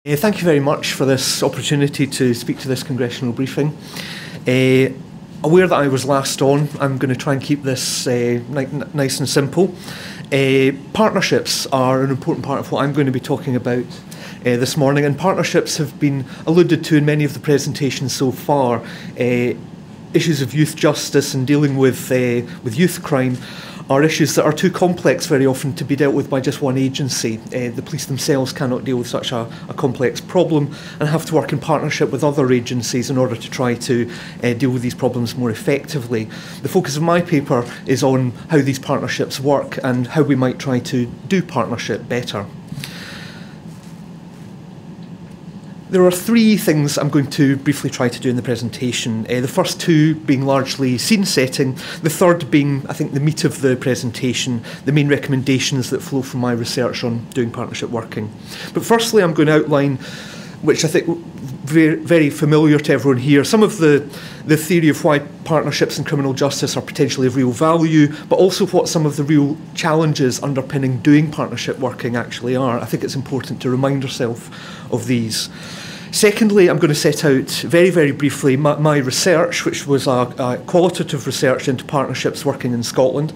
Thank you very much for this opportunity to speak to this congressional briefing. Aware that I was last on, I'm going to try and keep this nice and simple. Partnerships are an important part of what I'm going to be talking about this morning, and partnerships have been alluded to in many of the presentations so far. Issues of youth justice and dealing with youth crime are issues that are too complex very often to be dealt with by just one agency. The police themselves cannot deal with such a complex problem and have to work in partnership with other agencies in order to try to deal with these problems more effectively. The focus of my paper is on how these partnerships work and how we might try to do partnership better. There are three things I'm going to briefly try to do in the presentation. The first two being largely scene setting, the third being, I think, the meat of the presentation, the main recommendations that flow from my research on doing partnership working. But firstly, I'm going to outline, which I think very, very familiar to everyone here, some of the theory of why partnerships in criminal justice are potentially of real value, but also what some of the real challenges underpinning doing partnership working actually are. I think it's important to remind ourselves of these. Secondly, I'm going to set out very, very briefly my research, which was a qualitative research into partnerships working in Scotland.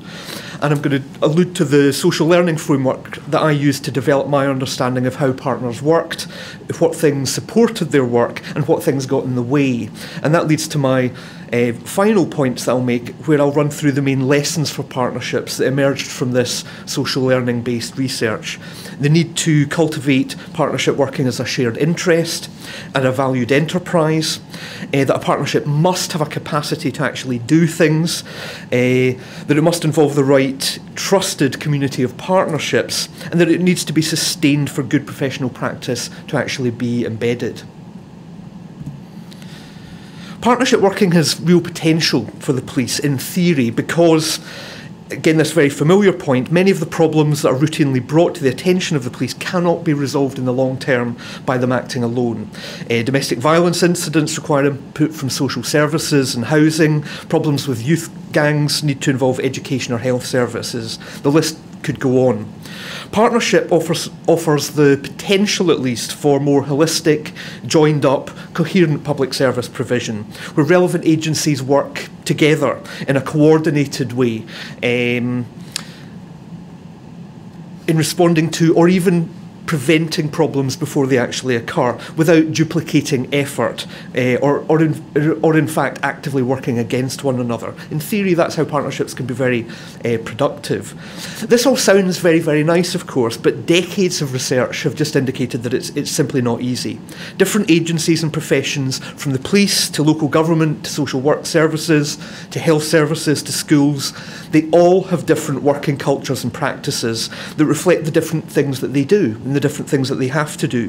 And I'm going to allude to the social learning framework that I used to develop my understanding of how partners worked, what things supported their work, and what things got in the way. And that leads to my final points that I'll make, where I'll run through the main lessons for partnerships that emerged from this social learning-based research. The need to cultivate partnership working as a shared interest and a valued enterprise, that a partnership must have a capacity to actually do things, that it must involve the right trusted community of partnerships, and that it needs to be sustained for good professional practice to actually be embedded. Partnership working has real potential for the police in theory because, again, this very familiar point, many of the problems that are routinely brought to the attention of the police cannot be resolved in the long term by them acting alone. Domestic violence incidents require input from social services and housing. Problems with youth gangs need to involve education or health services. The list could go on. Partnership offers the potential, at least, for more holistic, joined up, coherent public service provision, where relevant agencies work together in a coordinated way in responding to or even preventing problems before they actually occur without duplicating effort or in fact actively working against one another. In theory, that's how partnerships can be very productive. This all sounds very, very nice, of course, but decades of research have just indicated that it's simply not easy. Different agencies and professions, from the police to local government to social work services to health services to schools, they all have different working cultures and practices that reflect the different things that they do and the different things that they have to do.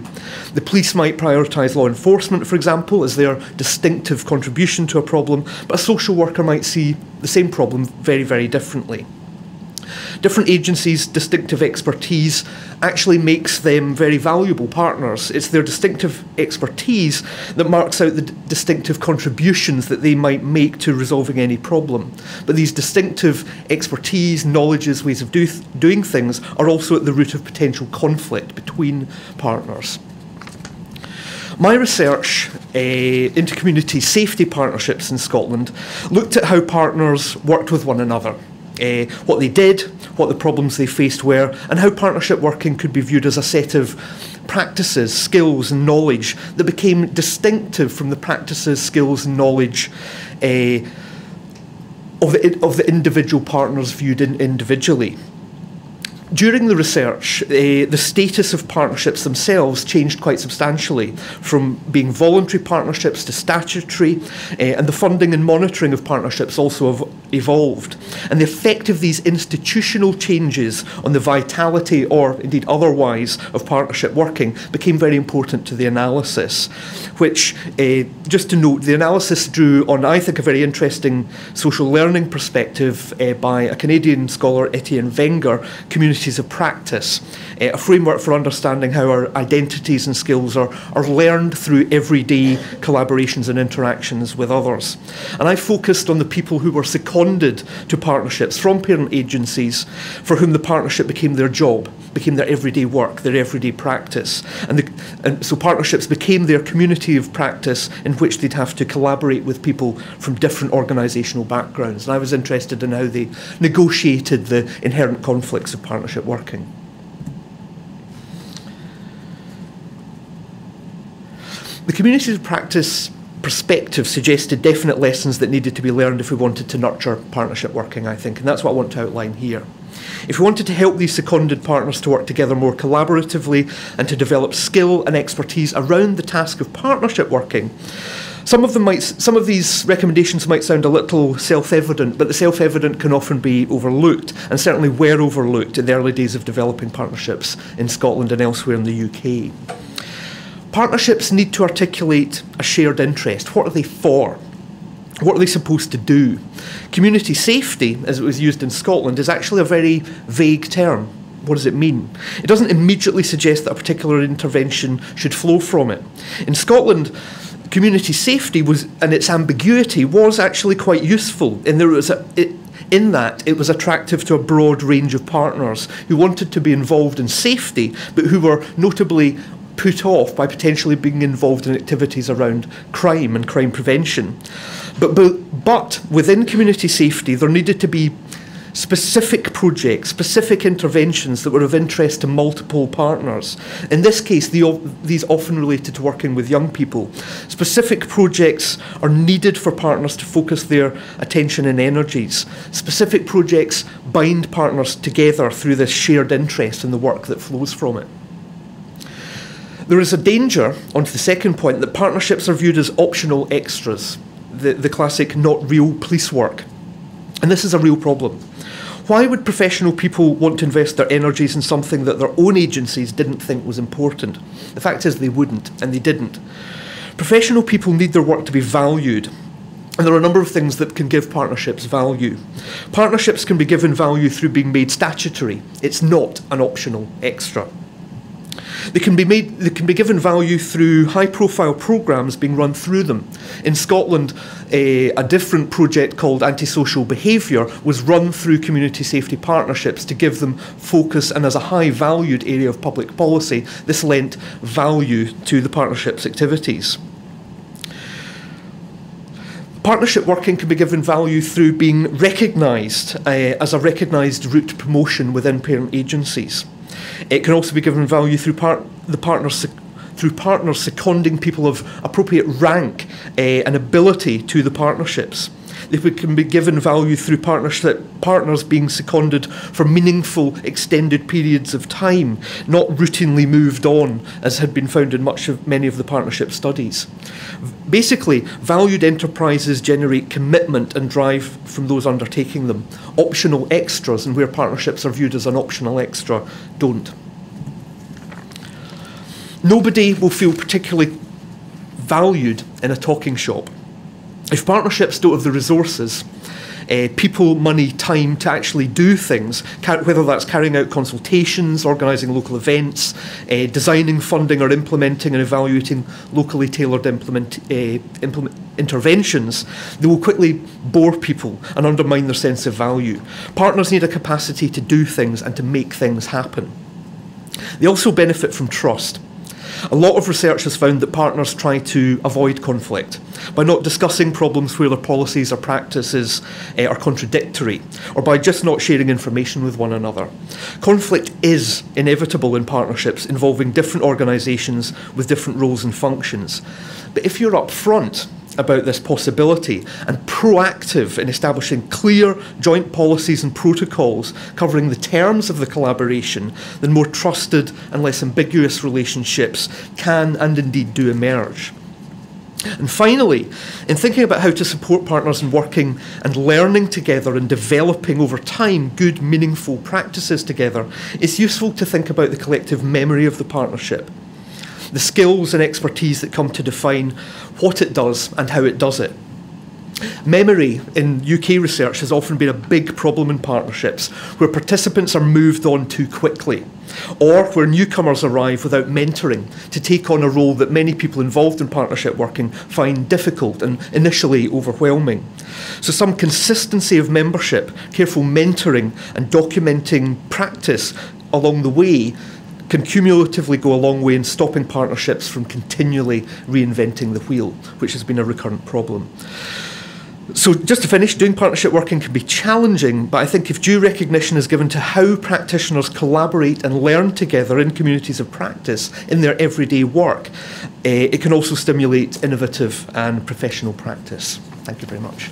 The police might prioritise law enforcement, for example, as their distinctive contribution to a problem, but a social worker might see the same problem very, very differently. Different agencies' distinctive expertise actually makes them very valuable partners. It's their distinctive expertise that marks out the distinctive contributions that they might make to resolving any problem. But these distinctive expertise, knowledges, ways of doing things are also at the root of potential conflict between partners. My research into community safety partnerships in Scotland looked at how partners worked with one another. What they did, what the problems they faced were, and how partnership working could be viewed as a set of practices, skills and knowledge that became distinctive from the practices, skills and knowledge of the individual partners viewed individually. During the research, the status of partnerships themselves changed quite substantially, from being voluntary partnerships to statutory, and the funding and monitoring of partnerships also have evolved. And the effect of these institutional changes on the vitality, or indeed otherwise, of partnership working became very important to the analysis, which, just to note, the analysis drew on, I think, a very interesting social learning perspective by a Canadian scholar, Etienne Wenger, Communities of Practice, a framework for understanding how our identities and skills are learned through everyday collaborations and interactions with others. And I focused on the people who were psychologists seconded to partnerships from parent agencies for whom the partnership became their job, became their everyday work, their everyday practice. And so partnerships became their community of practice in which they'd have to collaborate with people from different organisational backgrounds. And I was interested in how they negotiated the inherent conflicts of partnership working. The community of practice perspective suggested definite lessons that needed to be learned if we wanted to nurture partnership working, I think, and that's what I want to outline here. If we wanted to help these seconded partners to work together more collaboratively and to develop skill and expertise around the task of partnership working, some of these recommendations might sound a little self-evident, but the self-evident can often be overlooked, and certainly were overlooked in the early days of developing partnerships in Scotland and elsewhere in the UK. Partnerships need to articulate a shared interest. What are they for? What are they supposed to do? Community safety, as it was used in Scotland, is actually a very vague term. What does it mean? It doesn't immediately suggest that a particular intervention should flow from it. In Scotland, community safety and its ambiguity was actually quite useful in that it was attractive to a broad range of partners who wanted to be involved in safety, but who were notably put off by potentially being involved in activities around crime and crime prevention. But within community safety, there needed to be specific projects, specific interventions that were of interest to multiple partners. In this case, these often related to working with young people. Specific projects are needed for partners to focus their attention and energies. Specific projects bind partners together through this shared interest in the work that flows from it. There is a danger, onto the second point, that partnerships are viewed as optional extras, the classic not real police work. And this is a real problem. Why would professional people want to invest their energies in something that their own agencies didn't think was important? The fact is they wouldn't, and they didn't. Professional people need their work to be valued, and there are a number of things that can give partnerships value. Partnerships can be given value through being made statutory. It's not an optional extra. They can be given value through high-profile programmes being run through them. In Scotland, a different project called Antisocial Behaviour was run through community safety partnerships to give them focus, and as a high-valued area of public policy, this lent value to the partnership's activities. Partnership working can be given value through being recognised as a recognised route to promotion within parent agencies. It can also be given value through partners seconding people of appropriate rank and ability to the partnerships. They can be given value through partners being seconded for meaningful extended periods of time, not routinely moved on, as had been found in many of the partnership studies. Basically, valued enterprises generate commitment and drive from those undertaking them. Optional extras, and where partnerships are viewed as an optional extra, don't. Nobody will feel particularly valued in a talking shop. If partnerships don't have the resources, people, money, time to actually do things, whether that's carrying out consultations, organising local events, designing, funding or implementing and evaluating locally tailored interventions, they will quickly bore people and undermine their sense of value. Partners need a capacity to do things and to make things happen. They also benefit from trust. A lot of research has found that partners try to avoid conflict by not discussing problems where their policies or practices are contradictory, or by just not sharing information with one another. Conflict is inevitable in partnerships involving different organisations with different roles and functions. But if you're upfront about this possibility and proactive in establishing clear joint policies and protocols covering the terms of the collaboration, then more trusted and less ambiguous relationships can and indeed do emerge. And finally, in thinking about how to support partners in working and learning together and developing over time good, meaningful practices together, it's useful to think about the collective memory of the partnership, the skills and expertise that come to define what it does and how it does it. Memory in UK research has often been a big problem in partnerships, where participants are moved on too quickly, or where newcomers arrive without mentoring to take on a role that many people involved in partnership working find difficult and initially overwhelming. So some consistency of membership, careful mentoring and documenting practice along the way can cumulatively go a long way in stopping partnerships from continually reinventing the wheel, which has been a recurrent problem. So just to finish, doing partnership working can be challenging, but I think if due recognition is given to how practitioners collaborate and learn together in communities of practice in their everyday work, it can also stimulate innovative and professional practice. Thank you very much.